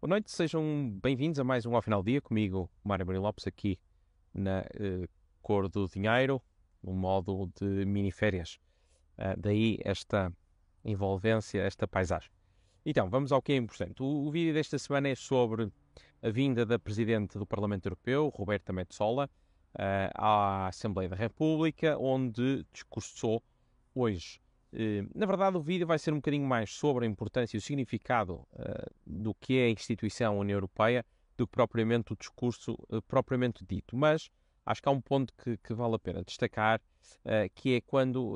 Boa noite, sejam bem-vindos a mais um Ao Final do Dia, comigo, Mário Marinho Lopes, aqui na Cor do Dinheiro, no modo de miniférias. Daí esta envolvência, esta paisagem. Então, vamos ao que é importante. O vídeo desta semana é sobre a vinda da Presidente do Parlamento Europeu, Roberta Metsola, à Assembleia da República, onde discursou hoje. Na verdade, o vídeo vai ser um bocadinho mais sobre a importância e o significado do que é a instituição União Europeia do que propriamente o discurso propriamente dito. Mas acho que há um ponto que vale a pena destacar, que é quando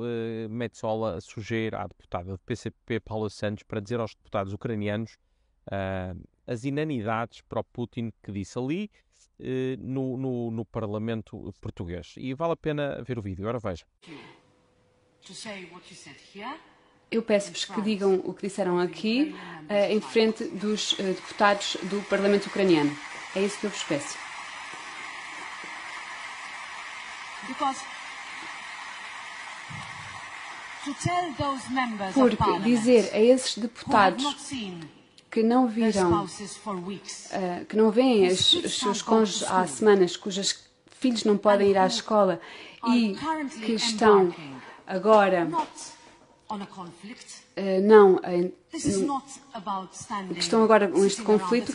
Metsola sugere à deputada do PCP, Paula Santos, para dizer aos deputados ucranianos as inanidades para o Putin que disse ali no Parlamento português. E vale a pena ver o vídeo. Agora veja. Eu peço-vos que digam o que disseram aqui em frente dos deputados do Parlamento ucraniano. É isso que eu vos peço. Porque dizer a esses deputados que não viram, que não veem os seus cônjuges há semanas, cujos filhos não podem ir à escola e que estão agora que estão agora com este conflito,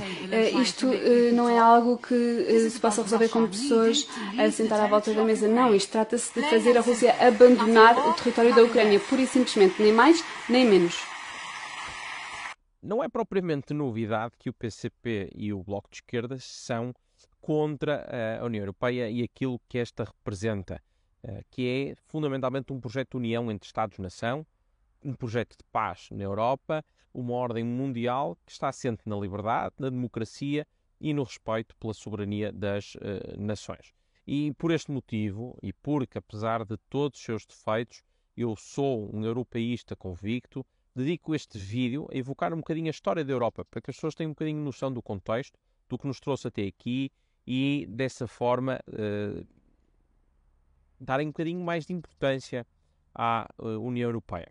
isto não é algo que se possa resolver com pessoas a sentar à volta da mesa. Não, isto trata-se de fazer a Rússia abandonar o território da Ucrânia, pura e simplesmente, nem mais nem menos. Não é propriamente novidade que o PCP e o Bloco de Esquerda são contra a União Europeia e aquilo que esta representa, que é fundamentalmente um projeto de união entre Estados-nação, um projeto de paz na Europa, uma ordem mundial que está assente na liberdade, na democracia e no respeito pela soberania das nações. E por este motivo, e porque apesar de todos os seus defeitos, eu sou um europeísta convicto, dedico este vídeo a evocar um bocadinho a história da Europa, para que as pessoas tenham um bocadinho noção do contexto, do que nos trouxe até aqui e, dessa forma, darem um bocadinho mais de importância à União Europeia.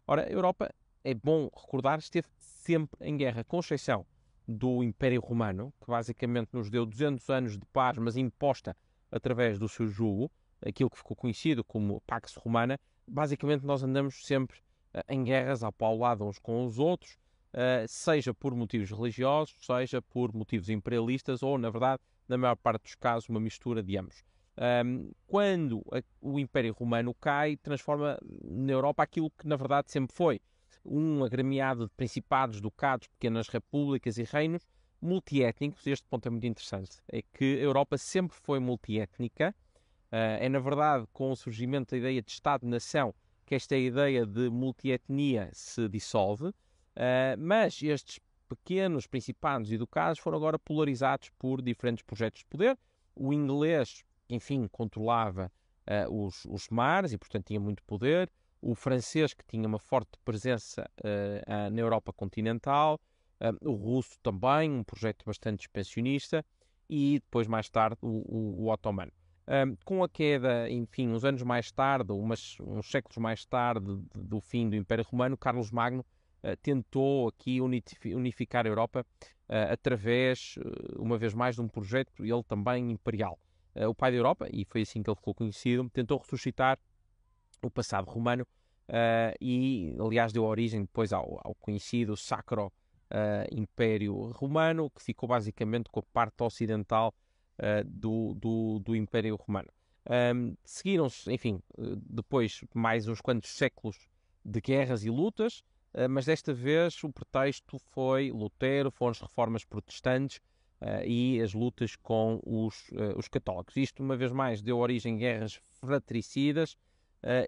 Ora, a Europa, é bom recordar, esteve sempre em guerra, com exceção do Império Romano, que basicamente nos deu 200 anos de paz, mas imposta através do seu jugo, aquilo que ficou conhecido como Pax Romana. Basicamente nós andamos sempre em guerras ao lado uns com os outros, seja por motivos religiosos, seja por motivos imperialistas ou, na verdade, na maior parte dos casos, uma mistura de ambos. Quando o Império Romano cai, transforma na Europa aquilo que na verdade sempre foi um agremiado de principados, ducados, pequenas repúblicas e reinos multiétnicos. Este ponto é muito interessante, é que a Europa sempre foi multiétnica. É na verdade com o surgimento da ideia de Estado-nação que esta ideia de multietnia se dissolve, mas estes pequenos principados e ducados foram agora polarizados por diferentes projetos de poder. O inglês, enfim, controlava os mares e, portanto, tinha muito poder. O francês, que tinha uma forte presença na Europa continental. O russo também, um projeto bastante expansionista. E depois, mais tarde, o otomano. Com a queda, enfim, uns anos mais tarde, uns séculos mais tarde do fim do Império Romano, Carlos Magno tentou aqui unificar a Europa através, uma vez mais, de um projeto, ele também imperial. O pai da Europa, e foi assim que ele ficou conhecido, tentou ressuscitar o passado romano e, aliás, deu origem depois ao conhecido Sacro Império Romano, que ficou basicamente com a parte ocidental do Império Romano. Seguiram-se, enfim, depois mais uns quantos séculos de guerras e lutas, mas desta vez o pretexto foi Lutero, foram as reformas protestantes e as lutas com os católicos. Isto, uma vez mais, deu origem a guerras fratricidas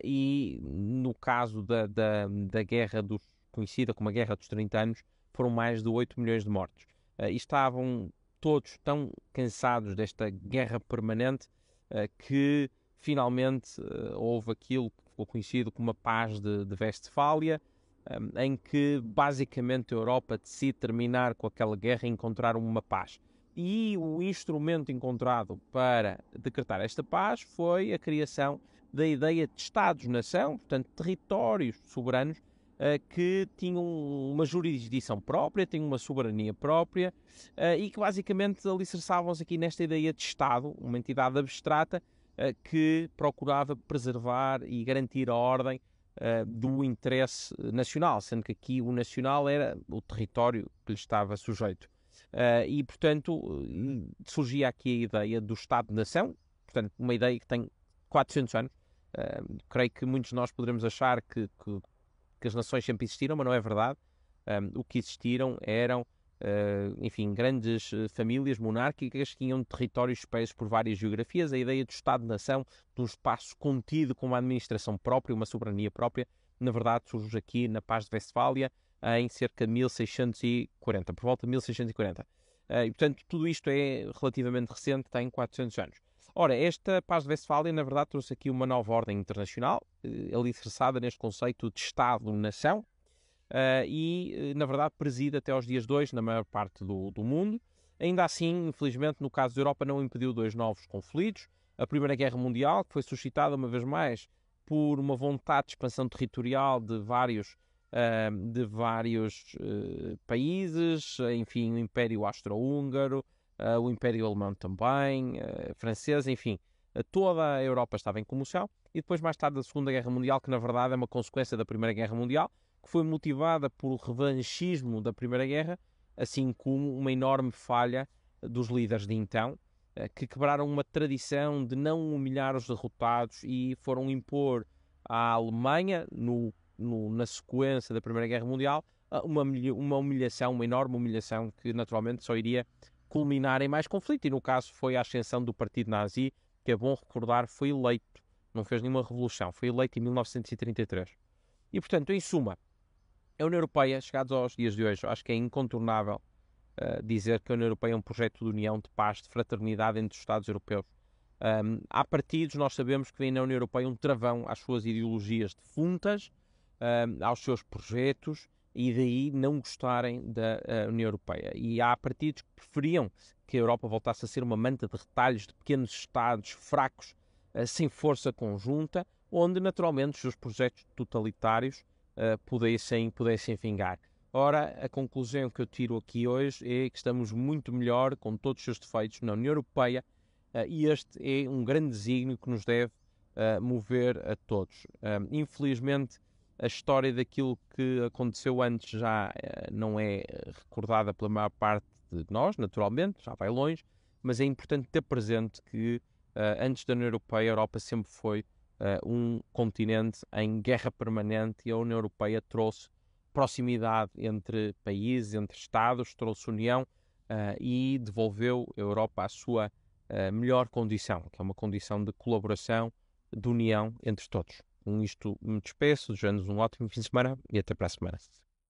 e, no caso da guerra conhecida como a Guerra dos 30 Anos, foram mais de 8 milhões de mortos. E estavam todos tão cansados desta guerra permanente que finalmente houve aquilo que ficou conhecido como a Paz de Westfália, em que basicamente a Europa decide terminar com aquela guerra e encontrar uma paz. E o instrumento encontrado para decretar esta paz foi a criação da ideia de Estados-nação, portanto territórios soberanos, que tinham uma jurisdição própria, tinham uma soberania própria e que basicamente alicerçavam-se aqui nesta ideia de Estado, uma entidade abstrata que procurava preservar e garantir a ordem do interesse nacional, sendo que aqui o nacional era o território que lhe estava sujeito. E, portanto, surgia aqui a ideia do Estado-nação, portanto, uma ideia que tem 400 anos. Creio que muitos de nós poderemos achar que as nações sempre existiram, mas não é verdade. O que existiram eram, enfim, grandes famílias monárquicas que tinham territórios espalhados por várias geografias. A ideia do Estado-nação, de um espaço contido com uma administração própria, uma soberania própria, na verdade surge aqui na Paz de Westfália em cerca de 1640, por volta de 1640. E, portanto, tudo isto é relativamente recente, tem 400 anos. Ora, esta Paz de Westfália, na verdade, trouxe aqui uma nova ordem internacional, alicerçada neste conceito de Estado-nação, e, na verdade, preside até aos dias de hoje na maior parte do mundo. Ainda assim, infelizmente, no caso da Europa, não impediu dois novos conflitos. A Primeira Guerra Mundial, que foi suscitada, uma vez mais, por uma vontade de expansão territorial de vários países, enfim, o Império Austro-Húngaro, o Império Alemão também, francês, enfim, toda a Europa estava em comoção. E depois, mais tarde, a Segunda Guerra Mundial, que na verdade é uma consequência da Primeira Guerra Mundial, que foi motivada por revanchismo da Primeira Guerra, assim como uma enorme falha dos líderes de então, que quebraram uma tradição de não humilhar os derrotados e foram impor à Alemanha, na sequência da Primeira Guerra Mundial, uma humilhação, uma enorme humilhação, que naturalmente só iria culminar em mais conflito. E no caso foi a ascensão do Partido Nazi, que é bom recordar, foi eleito, não fez nenhuma revolução, foi eleito em 1933. E portanto, em suma, a União Europeia, chegados aos dias de hoje, acho que é incontornável dizer que a União Europeia é um projeto de união, de paz, de fraternidade entre os Estados europeus. Há partidos, nós sabemos, que vêm na União Europeia um travão às suas ideologias defuntas, aos seus projetos, e daí não gostarem da União Europeia. E há partidos que preferiam que a Europa voltasse a ser uma manta de retalhos de pequenos Estados fracos, sem força conjunta, onde naturalmente os seus projetos totalitários pudessem vingar. Ora, a conclusão que eu tiro aqui hoje é que estamos muito melhor, com todos os seus defeitos, na União Europeia, e este é um grande desígnio que nos deve mover a todos. Infelizmente, a história daquilo que aconteceu antes já não é recordada pela maior parte de nós, naturalmente, já vai longe, mas é importante ter presente que antes da União Europeia, a Europa sempre foi um continente em guerra permanente, e a União Europeia trouxe proximidade entre países, entre Estados, trouxe união e devolveu a Europa à sua melhor condição, que é uma condição de colaboração, de união entre todos. Com isto me despeço, desejando-vos um ótimo fim de semana e até para a semana.